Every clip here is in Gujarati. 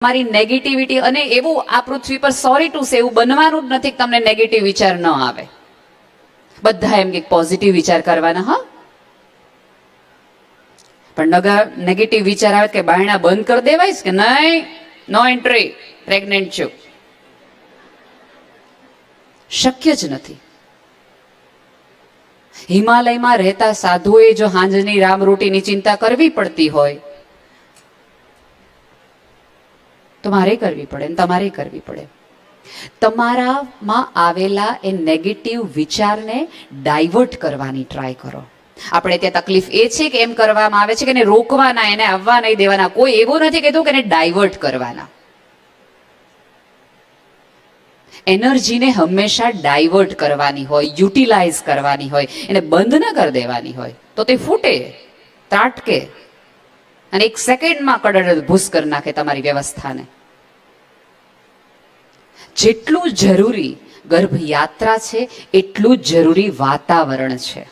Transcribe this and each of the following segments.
તમારી નેગેટિવિટી અને એવું આ પૃથ્વી પર સોરી ટુ સે એવું બનવાનું જ નથી કે તમને નેગેટિવ વિચાર ન આવે. બધા એમ કે પોઝિટિવ વિચાર કરવાના. હા, પણ નેગેટિવ વિચાર આવે કે બાયણા બંધ કરી દેવાય કે નહીં, નો એન્ટ્રી, પ્રેગ્નેન્ટ છું, શક્ય જ નથી. હિમાલયમાં રહેતા સાધુએ જો હાંજની રામ રોટીની ચિંતા કરવી પડતી હોય તો મારે કરવી પડે ને તમારે કરવી પડે. તમારામાં આવેલા એ નેગેટિવ વિચારને ડાયવર્ટ કરવાની ટ્રાય કરો. આપણે ત્યાં તકલીફ એ છે કે એમ કરવામાં આવે છે કે એને રોકવાના, એને આવવા નહીં દેવાના. કોઈ એવું નથી કહેતું કે એને ડાયવર્ટ કરવાના. એનર્જીને હંમેશા ડાયવર્ટ કરવાની હોય, યુટિલાઇઝ કરવાની હોય, એને બંધ ન કરી દેવાની હોય. તો તે ફૂટે, ત્રાટકે અને એક સેકન્ડમાં કડડ ભૂસ કરી નાખે તમારી વ્યવસ્થાને. જેટલું જરૂરી ગર્ભયાત્રા છે એટલું જ જરૂરી વાતાવરણ છે.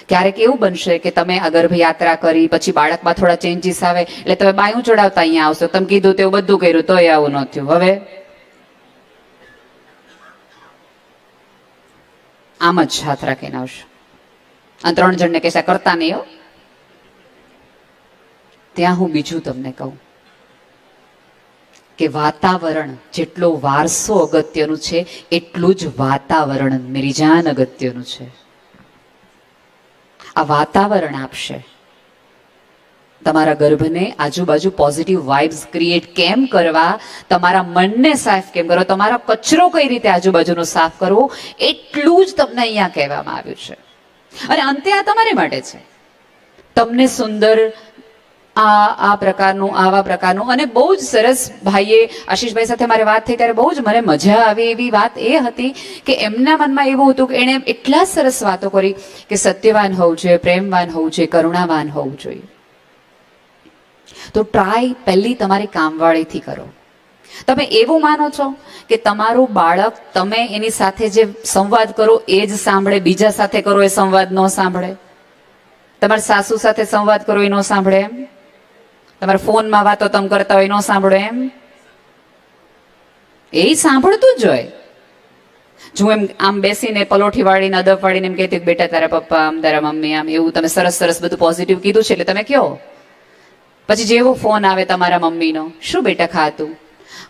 ક્યારેક એવું બનશે કે તમે આ ગર્ભયાત્રા કરી પછી બાળકમાં થોડા ચેન્જીસ આવે એટલે તમે બાયું ચડાવતા અહીંયા આવશો. તમે કીધું તેવું બધું કર્યું તોય આવું ન થયું. હવે આમ જ હાથ રાખીને આવશો અને 3 જણને કહેશા કરતા નહીં હો. ત્યાં હું બીજું તમને કહું કે વાતાવરણ જેટલો વારસો અગત્યનું છે એટલું જ વાતાવરણ મેરીજાન અગત્યનું છે. આ વાતાવરણ આપશે તમારા ગર્ભને આજુબાજુ પોઝિટિવ વાઇબ્સ ક્રિએટ કેમ કરવા, તમારા મનને સાફ કેમ કરો, તમારા કચરો કઈ રીતે આજુબાજુનો સાફ કરવો, એટલું જ તમને અહીંયા કહેવામાં આવ્યું છે. અને અંતે આ તમારે માટે છે. તમને સુંદર આ પ્રકારનું, આવા પ્રકારનું. અને બહુ જ સરસ ભાઈએ, આશીષભાઈ સાથે મારી વાત થઈ ત્યારે બહુ જ મને મજા આવી એવી વાત એ હતી કે એમના મનમાં એવું હતું કે એણે એટલા સરસ વાતો કરી કે સત્યવાન હોવું જોઈએ, પ્રેમવાન હોવું જોઈએ, કરુણાવાન હોવું જોઈએ. તો ટ્રાય પહેલી તમારી કામવાળીથી કરો. તમે એવું માનો છો કે તમારું બાળક તમે એની સાથે જે સંવાદ કરો એ જ સાંભળે, બીજા સાથે કરો એ સંવાદ ન સાંભળે? તમારા સાસુ સાથે સંવાદ કરો એ ન સાંભળે એમ? તમારા ફોનમાં વાતો તમે કરતા હોય ન સાંભળો એમ? એ સાંભળતું જ હોય. જો એમ આમ બેસીને પલોઠી વાળીને અદબ વાળીને એમ કહેતી બેટા તારા પપ્પા આમ, તારા મમ્મી આમ, એવું તમે સરસ સરસ બધું પોઝિટિવ કીધું છે એટલે તમે કહો. પછી જેવો ફોન આવે તમારા મમ્મીનો, શું બેટા ખાતું?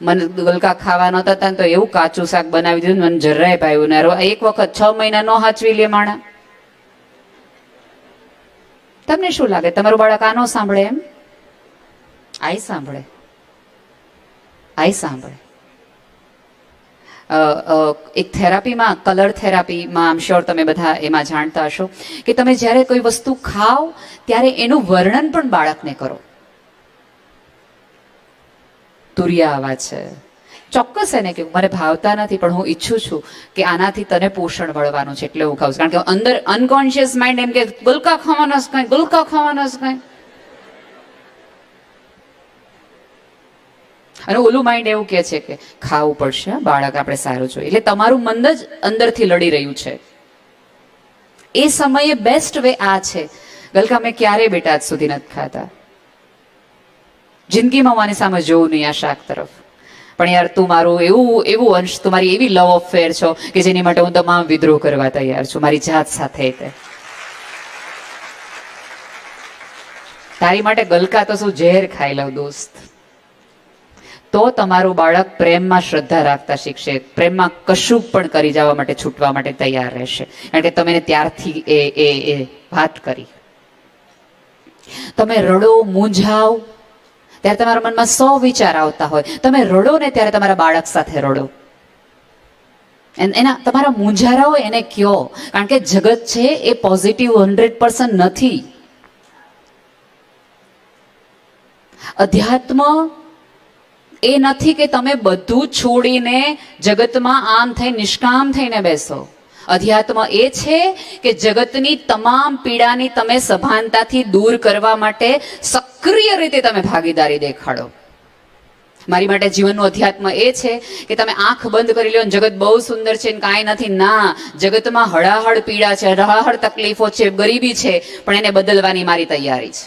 મને ગલકા ખાવા નહોતા હતા તો એવું કાચું શાક બનાવી દીધું, મને જરાય પાયું ને. એક વખત 6 મહિના નો હાચવી લે માણા. તમને શું લાગે તમારું બાળક આ ન સાંભળે એમ? આઈ સાંભળે, આઈ સાંભળે. એક થેરાપીમાં, કલર થેરાપીમાં, આમ શ્યોર તમે બધા એમાં જાણતા હશો કે તમે જ્યારે કોઈ વસ્તુ ખાઓ ત્યારે એનું વર્ણન પણ બાળકને કરો. તુરિયા આવા છે, ચોક્કસ એને કે મને ભાવતા નથી પણ હું ઈચ્છું છું કે આનાથી તને પોષણ મળવાનું છે એટલે હું ખાઉં છું. કારણ કે અંદર અનકોન્શિયસ માઇન્ડ એમ કે ગુલકા ખાવાના જ કઈ, ગુલકા ખાવાના જ કઈ. અને ઓલું માઇન્ડ એવું કે છે કે ખાવું પડશે બાળક આપણે સારું જોઈએ. એટલે તમારું મન જ અંદરથી લડી રહ્યું છે. એ સમયે બેસ્ટ વે આ છે. ગલકા મેં ક્યારેય બેટા આજ સુધી નથી ખાતા. જિંદગીમાં મારી સામે જોવું નહીં આ શાક તરફ. પણ યાર તું મારું એવું અંશ, તમારી એવી લવ અફેર છો કે જેની માટે હું તમામ વિદ્રોહ કરવા તૈયાર છું મારી જાત સાથે. તારી માટે ગલકા તો શું ઝેર ખાઈ લઉં દોસ્ત. તો તમારું બાળક પ્રેમમાં શ્રદ્ધા રાખતા શીખશે, પ્રેમમાં કશું પણ કરી જવા માટે, છૂટવા માટે તૈયાર રહેશે. કારણ કે તમે ત્યારથી એ વાત કરી. તમે રડો, મૂંઝાવ ત્યારે તમારા મનમાં 100 વિચાર આવતા હોય. તમે રડો ને ત્યારે તમારા બાળક સાથે રડો. એના તમારા મૂંઝારાઓ એને કયો. કારણ કે જગત છે એ પોઝિટિવ 100% નથી. અધ્યાત્મ એ નથી કે તમે બધું છોડીને જગતમાં આમ થઈ નિષ્કામ થઈને બેસો. અધ્યાત્મ એ છે કે જગતની તમામ પીડાની તમે સભાનતાથી દૂર કરવા માટે સક્રિય રીતે તમે ભાગીદારી દેખાડો. મારી માટે જીવનનું અધ્યાત્મ એ છે કે તમે આંખ બંધ કરી લો, જગત બહુ સુંદર છે કાંઈ નથી. ના, જગતમાં હળાહળ પીડા છે, હળાહળ તકલીફો છે, ગરીબી છે, પણ એને બદલવાની મારી તૈયારી છે.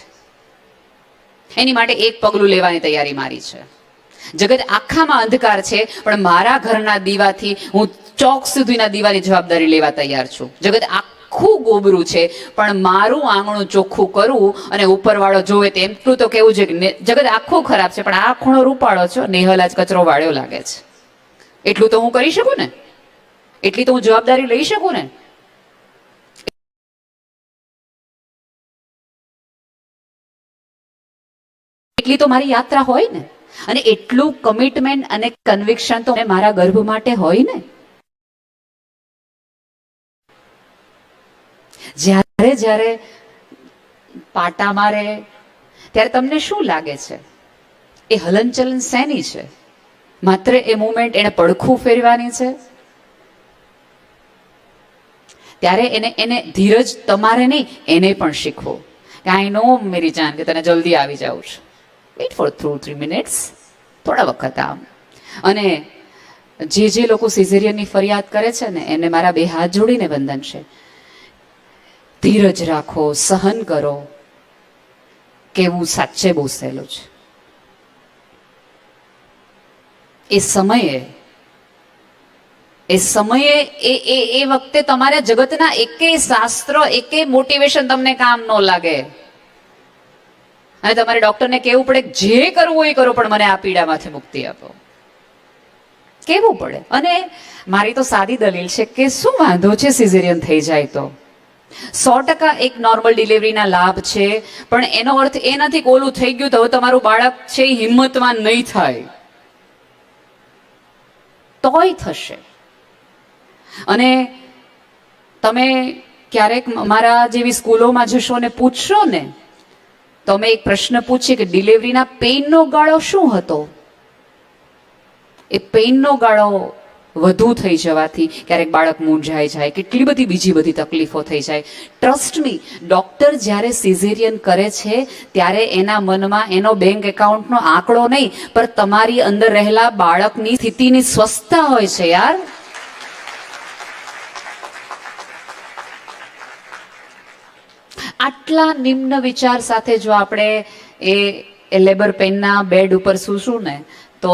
એની માટે એક પગલું લેવાની તૈયારી મારી છે. જગત આખામાં અંધકાર છે, પણ મારા ઘરના દીવાથી હું ચોક સુધીના દીવાની જવાબદારી લેવા તૈયાર છું. જગત આખું ગોબરું છે, પણ મારું આંગણું ચોખ્ખું કરવું અને ઉપરવાળો જોવે તેમ એટલું તો કેવું છે કે જગત આખું ખરાબ છે, પણ આ ખૂણો રૂપાળો છો, નેહલ આજ કચરો વાળ્યો લાગે છે. એટલું તો હું કરી શકું ને, એટલી તો હું જવાબદારી લઈ શકું ને. એટલી તો મારી યાત્રા હોય ને, અને એટલું કમિટમેન્ટ અને કન્વિક્શન તો મારા ગર્ભ માટે હોય ને. જ્યારે જ્યારે પાટા મારે ત્યારે તમને શું લાગે છે? એ હલનચલન શેની છે? માત્ર એ મુવમેન્ટ એને પડખું ફેરવાની છે? ત્યારે એને ધીરજ તમારે નહીં, એને પણ શીખવો કે આઈ નો મેરી જાન કે તને જલ્દી આવી જાવ છે. વેઇટ ફોર 2-3 મિનિટ્સ, થોડા વખત આમ. અને જે લોકો સિઝેરિયનની ફરિયાદ કરે છે ને, એને મારા 2 હાથ જોડીને વંદન છે. ધીરજ રાખો, સહન કરો, કેવું સાચે બહુ સહેલું છે. એ સમયે એ વખતે તમારા જગતના એકેય શાસ્ત્ર, એકેય મોટિવેશન તમને કામ ન લાગે. અને તમારે ડોક્ટરને કહેવું પડે જે કરવું એ કરો, પણ મને આ પીડામાંથી મુક્તિ આપો, કહેવું પડે. અને મારી તો સાદી દલીલ છે કે શું વાંધો છે સિઝેરિયન થઈ જાય તો? 100% એક નોર્મલ ડિલિવરીના લાભ છે, પણ એનો અર્થ એ નથી કે ઓલું થઈ ગયું તો હવે તમારું બાળક છે એ હિંમતવાન નહીં થાય. તોય થશે. અને તમે ક્યારેક મારા જેવી સ્કૂલોમાં જશો અને પૂછશો ને, તો અમે એક પ્રશ્ન પૂછીએ કે ડિલિવરીના પેઇનનો ગાળો શું હતો? એ પેઇનનો ગાળો વધુ થઈ જવાથી ક્યારેક બાળક મૂંઝાઈ જાય, કેટલી બધી બીજી તકલીફો થઈ જાય. ટ્રસ્ટ મી, ડોક્ટર જ્યારે સિઝેરિયન કરે છે ત્યારે એના મનમાં એનો બેંક એકાઉન્ટનો આંકડો નહીં, પણ તમારી અંદર રહેલા બાળકની સ્થિતિની સ્વસ્થતા હોય છે યાર. આટલા નિમ્ન વિચાર સાથે જો આપણે એ લેબર પેનના બેડ ઉપર સૂશું ને, તો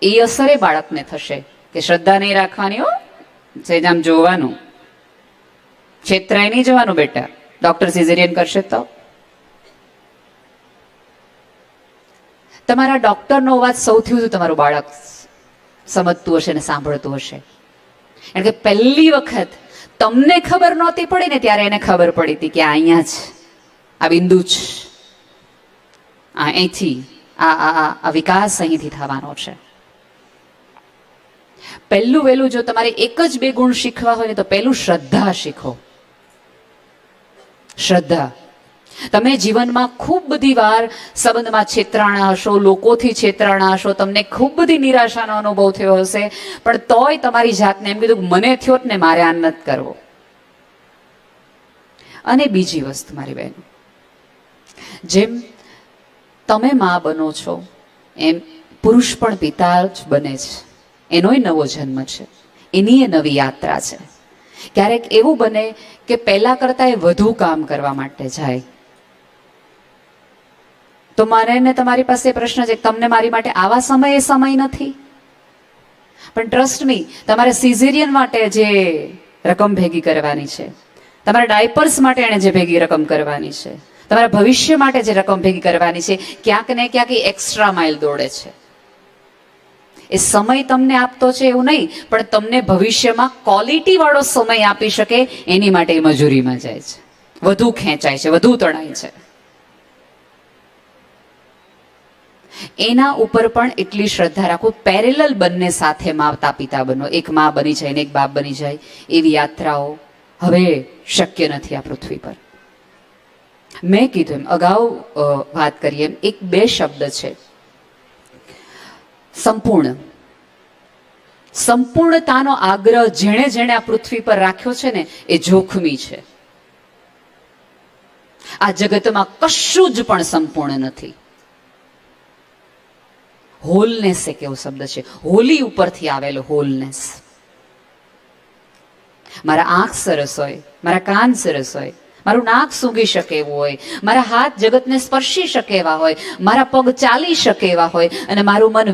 એ અસરે બાળકને થશે કે શ્રદ્ધા નહીં રાખવાની હો, સેજામ જોવાનું, છેતરાય નહીં જવાનું બેટા, ડોક્ટર સિઝેરિયન કરશે તો. તમારા ડોક્ટરનો અવાજ સૌથી વધુ તમારું બાળક સમજતું હશે ને સાંભળતું હશે. કારણ કે પહેલી વખત તમને ખબર નહોતી પડી ને, ત્યારે એને ખબર પડી હતી કે અહીંયા જ આ બિંદુ જ, અહીંથી આ વિકાસ અહીંથી થવાનો છે. પહેલું વહેલું જો તમારે એક જ 2 ગુણ શીખવા હોય ને, તો પહેલું શ્રદ્ધા શીખો. શ્રદ્ધા. તમે જીવનમાં ખૂબ બધી વાર સંબંધમાં છેતરાણા હશો, લોકોથી છેતરાણા હશો, તમને ખૂબ બધી નિરાશાનો અનુભવ થયો હશે, પણ તોય તમારી જાતને એમ કીધું મને થયો ને, મારે આ નથી કરવો. અને બીજી વસ્તુ મારી બહેનો, જેમ તમે માં બનો છો એમ પુરુષ પણ પિતા જ બને છે. એનોય નવો જન્મ છે, એની એ નવી યાત્રા છે. ક્યારેક એવું બને કે પહેલા કરતા એ વધુ કામ કરવા માટે જાય. તો મારે ને તમારી પાસે પ્રશ્ન છે, તમને મારી માટે આવા સમયે સમય નથી. પણ ટ્રસ્ટ મી, તમારે સિઝેરિયન માટે જે રકમ ભેગી કરવાની છે, તમારા ડાયપર્સ માટે એને જે ભેગી રકમ કરવાની છે, તમારા ભવિષ્ય માટે જે રકમ ભેગી કરવાની છે, ક્યાંક ને ક્યાંક એક્સ્ટ્રા માઇલ દોડે છે. એ સમય તમને આપતો છે એવું નહીં, પણ તમને ભવિષ્યમાં ક્વોલિટી વાળો સમય આપી શકે એની માટે મજૂરીમાં જાય છે, વધુ ખેંચાય છે, વધુ તણાય છે. એના ઉપર પણ એટલી શ્રદ્ધા રાખો. પેરેલલ બંને સાથે માતા પિતા બનો, એક માં બની જાય ને એક બાપ બની જાય, એવી યાત્રાઓ હવે શક્ય નથી આ પૃથ્વી પર. મેં કીધું એમ, અગાઉ વાત કરીએ એમ, 1-2 શબ્દ છે સંપૂર્ણ. સંપૂર્ણતાનો આગ્રહ જેણે જેણે આ પૃથ્વી પર રાખ્યો છે ને, એ જોખમી છે. આ જગતમાં કશું જ પણ સંપૂર્ણ નથી. હોલનેસ એક એવો શબ્દ છે, હોલી ઉપરથી આવેલો હોલનેસ. મારા આંખ સરસ હોય, મારા કાન સરસ હોય, મારું નાક સૂંઘી શકે એવું હોય, મારા હાથ જગતને સ્પર્શી શકે એવા હોય, મારા પગ ચાલી શકે એવા હોય, અને મારું મન